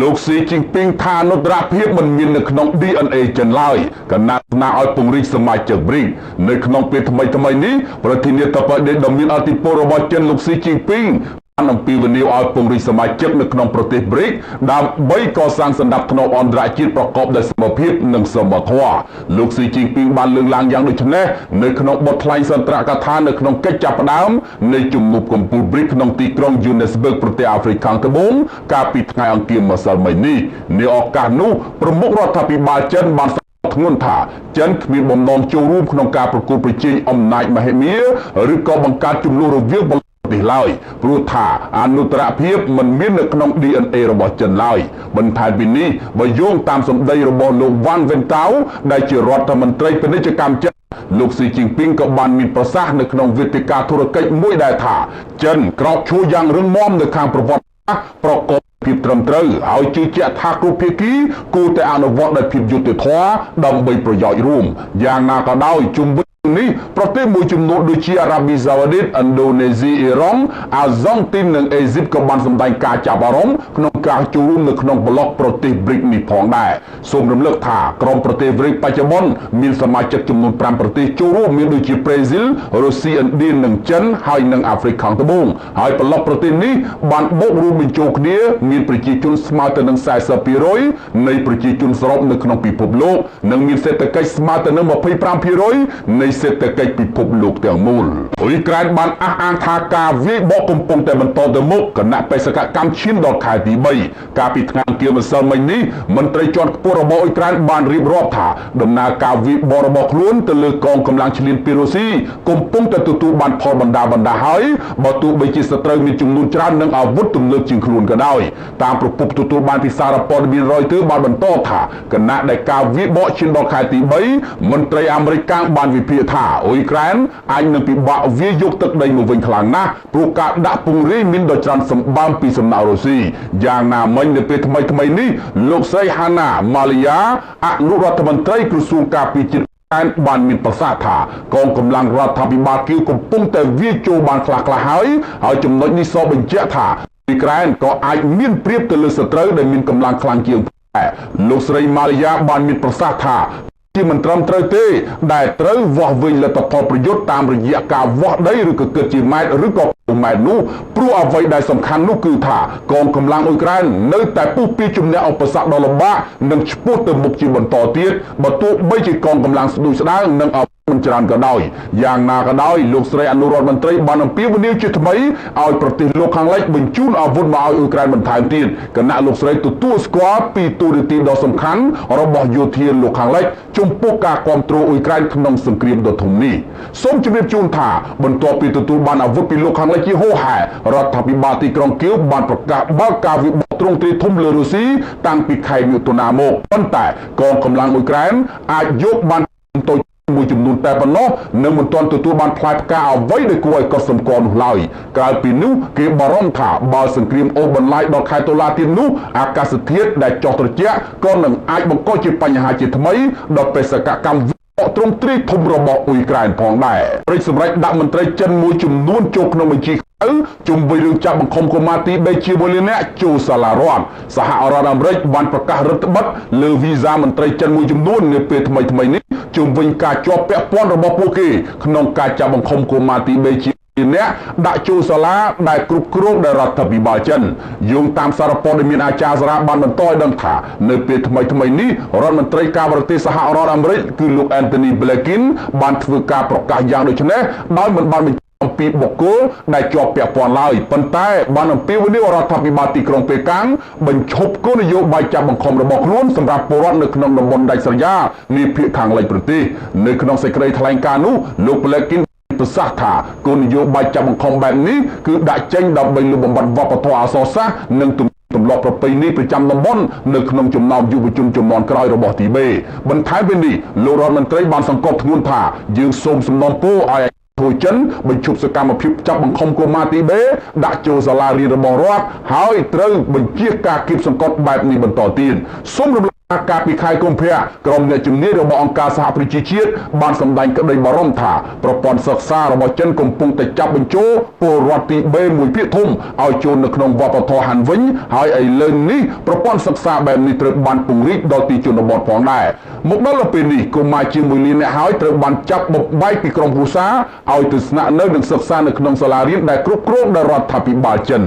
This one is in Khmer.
លោកស៊ីជីងពីងថានុត្តរភាពមិនមាននៅក្នុង DNA ចិនឡើយគណៈស្នើឲ្យពង្រីកសមាជិក BRICS នៅក្នុងពេលថ្មីនេះប្រធានាធិបតីដ៏មានអធិបុលរបស់ចិនលោកស៊ីជីងពីងអំពីវិនិយោគឲ្យពង្រីកសមាជិកនៅក្នុងប្រទេស BRICS ដើម្បីកសាងសណ្ដាប់ធ្នាប់អន្តរជាតិប្រកបដោយសមភាពនិងសមធម៌លោកស៊ីជីងពីងបានលើកឡើងយ៉ាងដូចនេះនៅក្នុងបទថ្លែងសន្ទរកថានៅក្នុងកិច្ចចាប់ផ្ដើមនៃជំនួបកំពូល BRICS ក្នុងទីក្រុង Johannesburg ប្រទេសអាហ្វ្រិកខាងត្បូងកាលពីថ្ងៃអង្គារម្សិលមិញនេះនាឱកាសនោះប្រមុខរដ្ឋាភិបាលចិនបានធ្ងន់ថាចិនគ្មានបំណងចូលរួមក្នុងការប្រកួតប្រជែងអំណាចមហិមាឬក៏បង្កើតជំនួសរវាងនេះឡើយព្រោះថាអនុត្តរភាពមិនមាននៅក្នុង DNA របស់ចិនឡើយបន្ថែមពីនេះបើយោងតាមសម្ដីរបស់លោកវ៉ាន់វិនតាវដែលជារដ្ឋមន្ត្រីពាណិជ្ជកម្មចិនលោកស៊ីជីងពីងក៏បានមានប្រសាសន៍នៅក្នុងវេទិកាធុរកិច្ចមួយដែលថាចិនក្រោកឈរយ៉ាងរឹងមាំនៅខាងប្រវត្តិសាស្ត្រប្រកបភាពត្រឹមត្រូវហើយជឿជាក់ថាគ្រប់ភាគីគួរតែអនុវត្តដោយភាពយុត្តិធម៌ដើម្បីប្រយោជន៍រួមយ៉ាងណាក៏ដោយជុំវិញនេះប្រទេសមួយចំនួនដូចជាអារ៉ាប៊ីសាអូឌីតឥណ្ឌូនេស៊ីអ៊ីរ៉ង់អាហ្សង់ទីននិងអេស៊ីបក៏បានសម្ដែងការចាប់អារម្មណ៍ក្នុងការចូលរួមនៅក្នុងប្លុកប្រទេស BRICS នេះផងដែរសូមរំលឹកថាក្រុមប្រទេស BRICS បច្ចុប្បន្នមានសមាជិកចំនួន5ប្រទេសចូលរួមមានដូចជាប្រេស៊ីលរុស្ស៊ីឥណ្ឌានិងចិនហើយនិងអាហ្វ្រិកខាងត្បូងហើយប្លុកប្រទេសនេះបានបូករួមបញ្ចូលគ្នាមានប្រជាជនស្មើទៅនឹង 40% នៃប្រជាជនសរុបនៅក្នុងពិភពលោកនិងមានសេដ្ឋកិច្ចស្មើទៅនឹង 25% នៃសេដ្ឋកិច្ចពិភពលោកទាំងមូលអ៊ុយក្រែនបានអះអាងថាការវាយបកកំពុងតែបន្តទៅមុខគណៈបេសកកម្មឈានដល់ខែទី3កាលពីថ្ងៃអង្គារម្សិលមិញនេះមន្ត្រីជាន់ខ្ពស់របស់អ៊ុយក្រែនបានរៀបរាប់ថាដំណើរការវាយបករបស់ខ្លួនទៅលើកងកម្លាំងឈ្លានពានរុស្ស៊ីកំពុងតែទទួលបានផលបណ្ដាហើយបើទោះបីជាសត្រូវមានចំនួនច្រើននិងអាវុធទំនើបជាងខ្លួនក៏ដោយតាមប្រពន្ធទទួលបានពីសារព័ត៌មាន Reuters បានបន្តថាគណៈដែលការវាយបកឈានដល់ខែទី3មន្ត្រីអាមេរិកបានវិភាគថាអ៊ុយក្រែនអាចនឹងពិបាកវាយយកទឹកដីមកវិញខ្លាំងណាស់ព្រោះការដាក់ពង្រាយមានដ៏ច្រើនសម្បើមពីសំណាក់រុស្ស៊ីយ៉ាងណាមិញនៅពេលថ្មីនេះលោកស្រីហាណាម៉ាលីយ៉ាអនុរដ្ឋមន្ត្រីក្រសួងការពារជាតិបានមានប្រសាសន៍ថាកងកម្លាំងរដ្ឋាភិបាលគីវកំពុងតែវាយចូលបានខ្លះហើយចំណុចនេះសបញ្ជាក់ថាអ៊ុយក្រែនក៏អាចមានព្រៀបទៅលើសត្រូវដែលមានកម្លាំងខ្លាំងជាងលោកស្រីម៉ាលីយ៉ាបានមានប្រសាសន៍ថាជាមិនត្រឹមត្រូវទេដែលត្រូវវាស់វិញលទ្ធផលប្រយុទ្ធតាមរយៈការវាស់ដីឬក៏គិតជាម៉ែត្រឬក៏ម៉ែត្រនោះព្រោះអ្វីដែលសំខាន់នោះគឺថាកងកម្លាំងអ៊ុយក្រែននៅតែពុះពីជំនះឧបសគ្គដ៏លំបាកនិងឆ្ពោះទៅមុខជាបន្តទៀតបើទោះបីជាកងកម្លាំងស្ដួយស្ដាងនិងមិនច្រើនក៏ដោយយ៉ាងណាក៏ដោយលោកស្រីអនុរដ្ឋមន្ត្រីបានអំពាវនាវជាថ្មីឲ្យប្រទេសលោកខាងលិចបញ្ជូនអាវុធមកឲ្យអ៊ុយក្រែនបន្ថែមទៀតគណៈលោកស្រីទទួលស្គាល់ពីទូរនីតិដ៏សំខាន់របស់យោធាលោកខាងលិចចំពោះការគ្រប់គ្រងអ៊ុយក្រែនក្នុងសង្គ្រាមដ៏ធំនេះសូមជម្រាបជូនថាបន្ទាប់ពីទទួលបានអាវុធពីលោកខាងលិចជាហូរហែរដ្ឋាភិបាលទីក្រុងគៀវបានប្រកាសបើកការវិបត្តិទ្រង់ទ្រាយធំលើរុស្ស៊ីតាំងពីខែមិថុនាមកប៉ុន្តែកងកម្លាំងអ៊ុយក្រែនអាចយកបានតូចមួយចំនួនតែប៉ុណ្ណោះនៅមិនទាន់ទទួលបានផ្លែផ្កាអ្វីដែលគួរឲ្យកត់សម្គាល់នោះឡើយក្រៅពីនោះគេបារម្ភថាបើសង្គ្រាមអូសបន្លាយដល់ខែតុលាទៀតនោះអាកាសធាតុដែលចុះត្រជាក់ក៏នឹងអាចបង្កជាបញ្ហាជាថ្មីដល់បេសកកម្មទ្រង់ទ្រាយធំរបស់អ៊ុយក្រែនផងដែរព្រឹកសម្រាប់ដាក់មន្ត្រីចិនមួយចំនួនចូលក្នុងបញ្ជីជុំវិញរឿងចាប់បង្ខំកុមារទី3ជា1លាននាក់ចូលសាលារដ្ឋសហរដ្ឋអាមេរិកបានប្រកាសរដ្ឋបិទលើវីសាមន្ត្រីចិនមួយចំនួននាពេលថ្មីនេះជុំវិញការជាប់ពាក់ព័ន្ធរបស់ពួកគេក្នុងការចាប់បង្ខំកុមារទី3ជាអ្នកដាក់ចូលសាលាដែលគ្រប់គ្រងដោយរដ្ឋាភិបាលចិនយោងតាមសារព័ត៌មានអាចារ្យសារ៉ាបានបន្តឲ្យដឹងថានៅពេលថ្មីនេះរដ្ឋមន្ត្រីការបរទេសសហរដ្ឋអាមេរិកគឺលោក Anthony Blinken បានធ្វើការប្រកាសយ៉ាងដូចនេះដោយមិនបានអំពីបុគ្គលដែលជាប់ពាក់ព័ន្ធឡើយប៉ុន្តែបានអំពាវនាវរដ្ឋាភិបាលទីក្រុងប៉េកាំងបញ្ឈប់គោលនយោបាយចាប់បង្ខំរបស់ខ្លួនសម្រាប់ពលរដ្ឋនៅក្នុងតំបន់ដាច់ស្រយាលនាភាគខាងលិចប្រទេសនៅក្នុងសេចក្តីថ្លែងការណ៍នោះលោក Blinken ប្រសាសន៍ថាគោលនយោបាយចាប់បង្ខំបែបនេះគឺដាក់ចេញដើម្បីលុបបំបាត់វប្បធម៌អក្សរសាស្ត្រនិងទម្លាប់ប្រពៃណីប្រចាំតំបន់នៅក្នុងចំណោមយុវជនជំនាន់ក្រោយរបស់ទីបេបន្ថែមពីនេះលោករដ្ឋមន្ត្រីបានសង្កត់ធ្ងន់ថាយើងសូមសំណូមពរឲ្យធូចិនបញ្ឈប់សកម្មភាពចាប់បង្ខំកុមារទីបេដាក់ចូលសាលារៀនរបស់រដ្ឋហើយត្រូវបញ្ជាការគៀបសង្កត់បែបនេះបន្តទៀតសូមរំលឹក ការពីខែកុម្ភៈក្រុមអ្នកជំនាញរបស់អង្គការសហប្រជាជាតិបានសម្ដែងក្តីបារម្ភថាប្រព័ន្ធសិក្សារបស់ចិនកំពុងតែចាប់បញ្ចូលពលរដ្ឋទីបេមួយភាគធំឲ្យចូលនៅក្នុងវប្បធម៌ហាន់វិញហើយឥឡូវនេះប្រព័ន្ធសិក្សាបែបនេះត្រូវបានពង្រីកដល់ទីជនបទផងដែរមកដល់ពេលនេះកុមារជាង1លាននាក់ហើយត្រូវបានចាប់បំបែកពីក្រុមគ្រួសារឲ្យទៅស្នាក់នៅនិងសិក្សានៅក្នុងសាលារៀនដែលគ្រប់គ្រងដោយរដ្ឋាភិបាលចិន